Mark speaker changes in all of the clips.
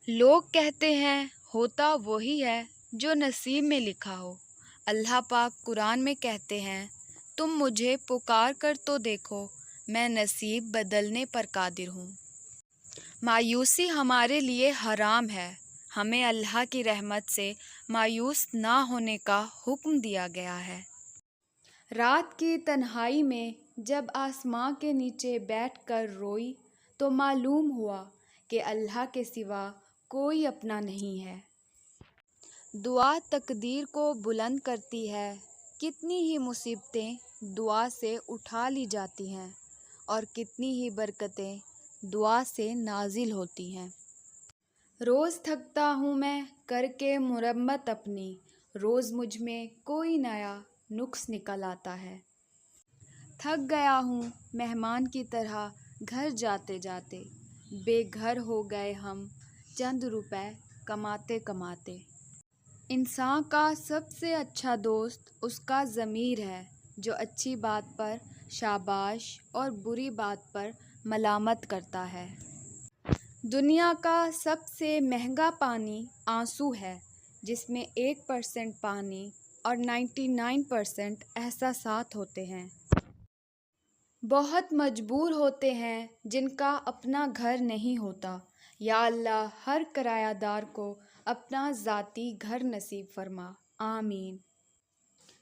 Speaker 1: لوگ کہتے ہیں ہوتا وہی ہے جو نصیب میں لکھا ہو۔ اللہ پاک قرآن میں کہتے ہیں تم مجھے پکار کر تو دیکھو، میں نصیب بدلنے پر قادر ہوں۔ مایوسی ہمارے لیے حرام ہے، ہمیں اللہ کی رحمت سے مایوس نہ ہونے کا حکم دیا گیا ہے۔ رات کی تنہائی میں جب آسماں کے نیچے بیٹھ کر روئی تو معلوم ہوا کہ اللہ کے سوا کوئی اپنا نہیں ہے۔ دعا تقدیر کو بلند کرتی ہے، کتنی ہی مصیبتیں دعا سے اٹھا لی جاتی ہیں اور کتنی ہی برکتیں دعا سے نازل ہوتی ہیں۔ روز تھکتا ہوں میں کر کے مرمت اپنی، روز مجھ میں کوئی نیا نقص نکل آتا ہے۔ تھک گیا ہوں مہمان کی طرح گھر جاتے جاتے، بے گھر ہو گئے ہم چند روپے کماتے کماتے۔ انسان کا سب سے اچھا دوست اس کا ضمیر ہے جو اچھی بات پر شاباش اور بری بات پر ملامت کرتا ہے۔ دنیا کا سب سے مہنگا پانی آنسو ہے، جس میں 1% پانی اور 99% احساسات ہوتے ہیں۔ بہت مجبور ہوتے ہیں جن کا اپنا گھر نہیں ہوتا۔ یا اللہ ہر کرایہ دار کو اپنا ذاتی گھر نصیب فرما، آمین۔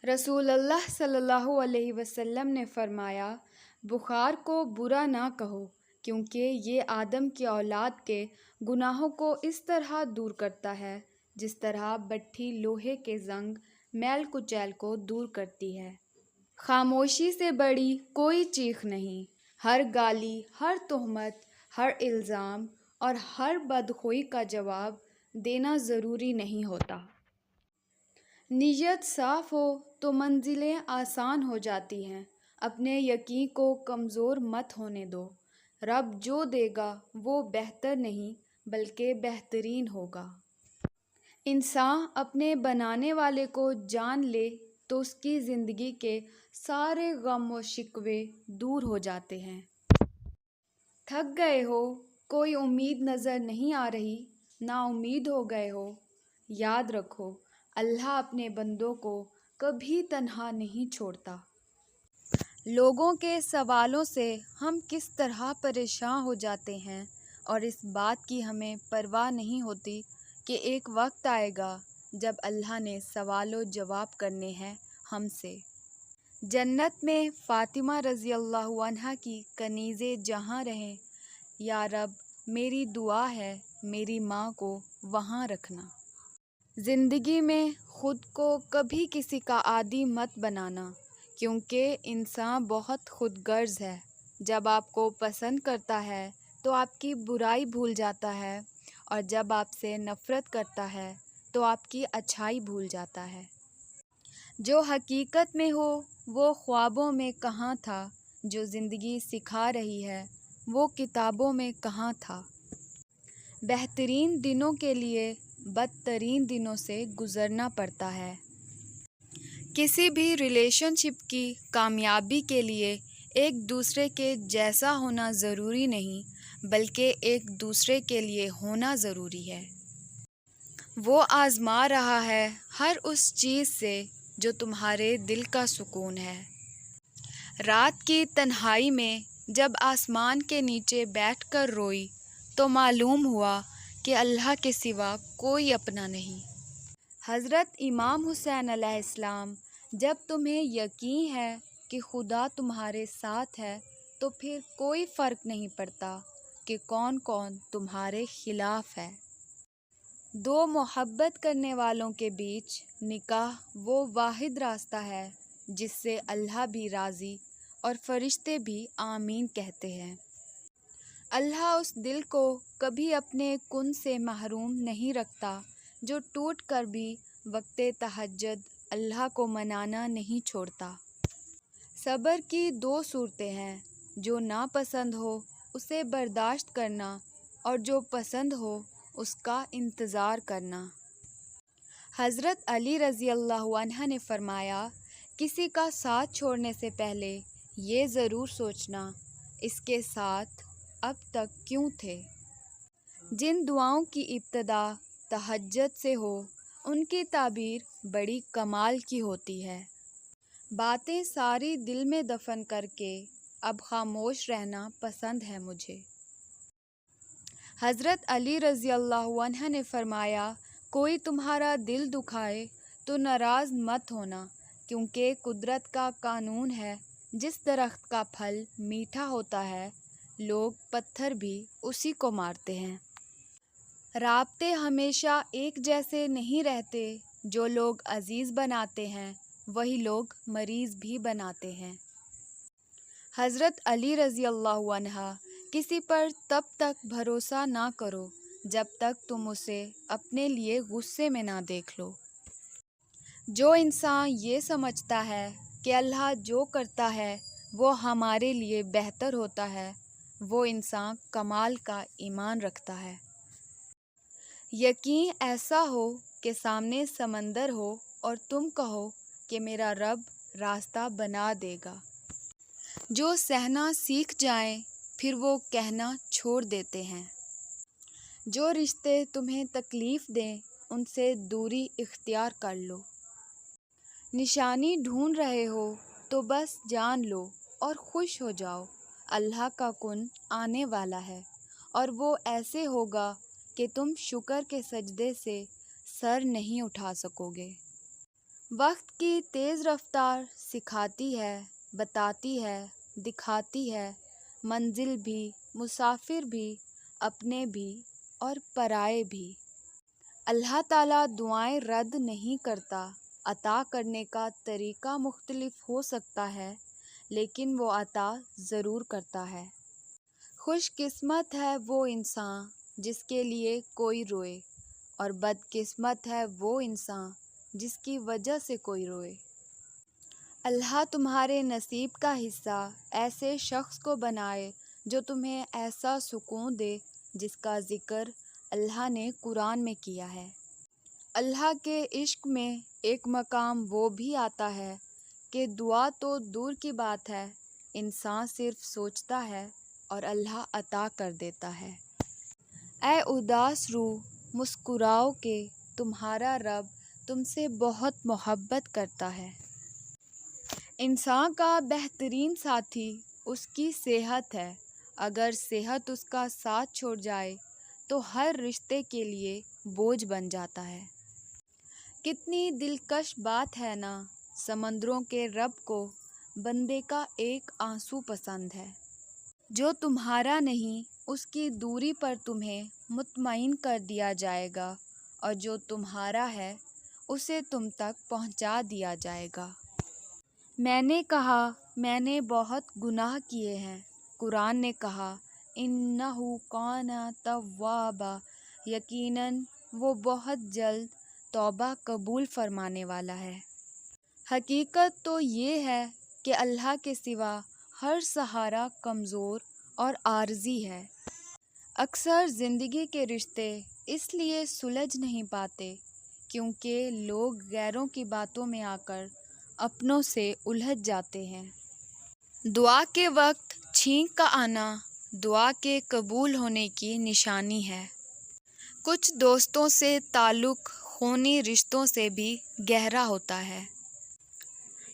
Speaker 1: رسول اللہ صلی اللہ علیہ وسلم نے فرمایا، بخار کو برا نہ کہو کیونکہ یہ آدم کی اولاد کے گناہوں کو اس طرح دور کرتا ہے جس طرح بٹھی لوہے کے زنگ میل کچیل کو دور کرتی ہے۔ خاموشی سے بڑی کوئی چیخ نہیں۔ ہر گالی، ہر تہمت، ہر الزام اور ہر بدخوئی کا جواب دینا ضروری نہیں ہوتا۔ نیت صاف ہو تو منزلیں آسان ہو جاتی ہیں۔ اپنے یقین کو کمزور مت ہونے دو۔ رب جو دے گا وہ بہتر نہیں بلکہ بہترین ہوگا۔ انسان اپنے بنانے والے کو جان لے تو اس کی زندگی کے سارے غم و شکوے دور ہو جاتے ہیں۔ تھک گئے ہو، کوئی امید نظر نہیں آ رہی، نا امید ہو گئے ہو، یاد رکھو اللہ اپنے بندوں کو کبھی تنہا نہیں چھوڑتا۔ لوگوں کے سوالوں سے ہم کس طرح پریشان ہو جاتے ہیں اور اس بات کی ہمیں پرواہ نہیں ہوتی کہ ایک وقت آئے گا جب اللہ نے سوال و جواب کرنے ہیں ہم سے۔ جنت میں فاطمہ رضی اللہ عنہا کی کنیزیں جہاں رہیں، یا رب میری دعا ہے میری ماں کو وہاں رکھنا۔ زندگی میں خود کو کبھی کسی کا عادی مت بنانا، کیونکہ انسان بہت خود غرض ہے۔ جب آپ کو پسند کرتا ہے تو آپ کی برائی بھول جاتا ہے اور جب آپ سے نفرت کرتا ہے تو آپ کی اچھائی بھول جاتا ہے۔ جو حقیقت میں ہو وہ خوابوں میں کہاں تھا، جو زندگی سکھا رہی ہے وہ کتابوں میں کہاں تھا۔ بہترین دنوں کے لیے بدترین دنوں سے گزرنا پڑتا ہے۔ کسی بھی ریلیشن شپ کی کامیابی کے لیے ایک دوسرے کے جیسا ہونا ضروری نہیں بلکہ ایک دوسرے کے لیے ہونا ضروری ہے۔ وہ آزما رہا ہے ہر اس چیز سے جو تمہارے دل کا سکون ہے۔ رات کی تنہائی میں جب آسمان کے نیچے بیٹھ کر روئی تو معلوم ہوا کہ اللہ کے سوا کوئی اپنا نہیں۔ حضرت امام حسین علیہ السلام، جب تمہیں یقین ہے کہ خدا تمہارے ساتھ ہے تو پھر کوئی فرق نہیں پڑتا کہ کون کون تمہارے خلاف ہے۔ دو محبت کرنے والوں کے بیچ نکاح وہ واحد راستہ ہے جس سے اللہ بھی راضی اور فرشتے بھی آمین کہتے ہیں۔ اللہ اس دل کو کبھی اپنے کن سے محروم نہیں رکھتا جو ٹوٹ کر بھی وقت تہجد اللہ کو منانا نہیں چھوڑتا۔ صبر کی دو صورتیں ہیں، جو ناپسند ہو اسے برداشت کرنا اور جو پسند ہو اس کا انتظار کرنا۔ حضرت علی رضی اللہ عنہ نے فرمایا، کسی کا ساتھ چھوڑنے سے پہلے یہ ضرور سوچنا اس کے ساتھ اب تک کیوں تھے۔ جن دعاؤں کی ابتدا تہجد سے ہو ان کی تعبیر بڑی کمال کی ہوتی ہے۔ باتیں ساری دل میں دفن کر کے اب خاموش رہنا پسند ہے مجھے۔ حضرت علی رضی اللہ عنہ نے فرمایا، کوئی تمہارا دل دکھائے تو ناراض مت ہونا، کیونکہ قدرت کا قانون ہے، جس درخت کا پھل میٹھا ہوتا ہے لوگ پتھر بھی اسی کو مارتے ہیں۔ رابطے ہمیشہ ایک جیسے نہیں رہتے، جو لوگ عزیز بناتے ہیں وہی لوگ مریض بھی بناتے ہیں۔ حضرت علی رضی اللہ عنہ، کسی پر تب تک بھروسہ نہ کرو جب تک تم اسے اپنے لیے غصے میں نہ دیکھ لو۔ جو انسان یہ سمجھتا ہے کہ اللہ جو کرتا ہے وہ ہمارے لیے بہتر ہوتا ہے، وہ انسان کمال کا ایمان رکھتا ہے۔ یقین ایسا ہو کہ سامنے سمندر ہو اور تم کہو کہ میرا رب راستہ بنا دے گا۔ جو سہنا سیکھ جائیں پھر وہ کہنا چھوڑ دیتے ہیں۔ جو رشتے تمہیں تکلیف دیں ان سے دوری اختیار کر لو۔ نشانی ڈھونڈ رہے ہو تو بس جان لو اور خوش ہو جاؤ، اللہ کا کن آنے والا ہے اور وہ ایسے ہوگا کہ تم شکر کے سجدے سے سر نہیں اٹھا سکو گے۔ وقت کی تیز رفتار سکھاتی ہے، بتاتی ہے، دکھاتی ہے، منزل بھی، مسافر بھی، اپنے بھی اور پرائے بھی۔ اللہ تعالیٰ دعائیں رد نہیں کرتا۔ عطا کرنے کا طریقہ مختلف ہو سکتا ہے لیکن وہ عطا ضرور کرتا ہے۔ خوش قسمت ہے وہ انسان جس کے لیے کوئی روئے، اور بد قسمت ہے وہ انسان جس کی وجہ سے کوئی روئے۔ اللہ تمہارے نصیب کا حصہ ایسے شخص کو بنائے جو تمہیں ایسا سکون دے جس کا ذکر اللہ نے قرآن میں کیا ہے۔ اللہ کے عشق میں ایک مقام وہ بھی آتا ہے کہ دعا تو دور کی بات ہے، انسان صرف سوچتا ہے اور اللہ عطا کر دیتا ہے۔ اے اداس روح مسکراؤ کہ تمہارا رب تم سے بہت محبت کرتا ہے۔ انسان کا بہترین ساتھی اس کی صحت ہے، اگر صحت اس کا ساتھ چھوڑ جائے تو ہر رشتے کے لیے بوجھ بن جاتا ہے۔ کتنی دلکش بات ہے نا، سمندروں کے رب کو بندے کا ایک آنسو پسند ہے۔ جو تمہارا نہیں اس کی دوری پر تمہیں مطمئن کر دیا جائے گا، اور جو تمہارا ہے اسے تم تک پہنچا دیا جائے گا۔ میں نے کہا میں نے بہت گناہ کیے ہیں، قرآن نے کہا اِنَّهُ كَانَ تَوَّابًا، یقیناً وہ بہت جلد توبہ قبول فرمانے والا ہے۔ حقیقت تو یہ ہے کہ اللہ کے سوا ہر سہارا کمزور اور عارضی ہے۔ اکثر زندگی کے رشتے اس لیے سلجھ نہیں پاتے کیونکہ لوگ غیروں کی باتوں میں آ کر اپنوں سے الجھ جاتے ہیں۔ دعا کے وقت چھینک کا آنا دعا کے قبول ہونے کی نشانی ہے۔ کچھ دوستوں سے تعلق خونی رشتوں سے بھی گہرا ہوتا ہے۔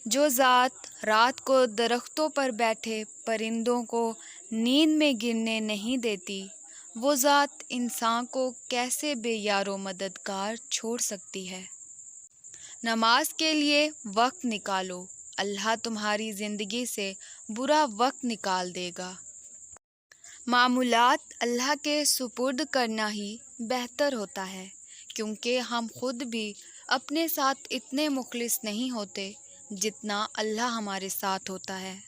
Speaker 1: جو ذات رات کو درختوں پر بیٹھے پرندوں کو نیند میں گرنے نہیں دیتی، وہ ذات انسان کو کیسے بے یار و مددگار چھوڑ سکتی ہے۔ نماز کے لیے وقت نکالو، اللہ تمہاری زندگی سے برا وقت نکال دے گا۔ معمولات اللہ کے سپرد کرنا ہی بہتر ہوتا ہے، کیونکہ ہم خود بھی اپنے ساتھ اتنے مخلص نہیں ہوتے جتنا اللہ ہمارے ساتھ ہوتا ہے۔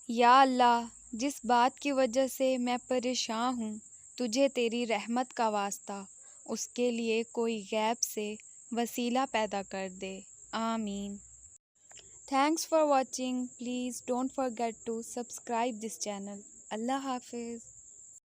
Speaker 1: یا اللہ، جس بات کی وجہ سے میں پریشان ہوں، تجھے تیری رحمت کا واسطہ اس کے لیے کوئی غیب سے وسیلہ پیدا کر دے، آمین۔ Thanks for watching, please don't forget to subscribe this channel. اللہ حافظ۔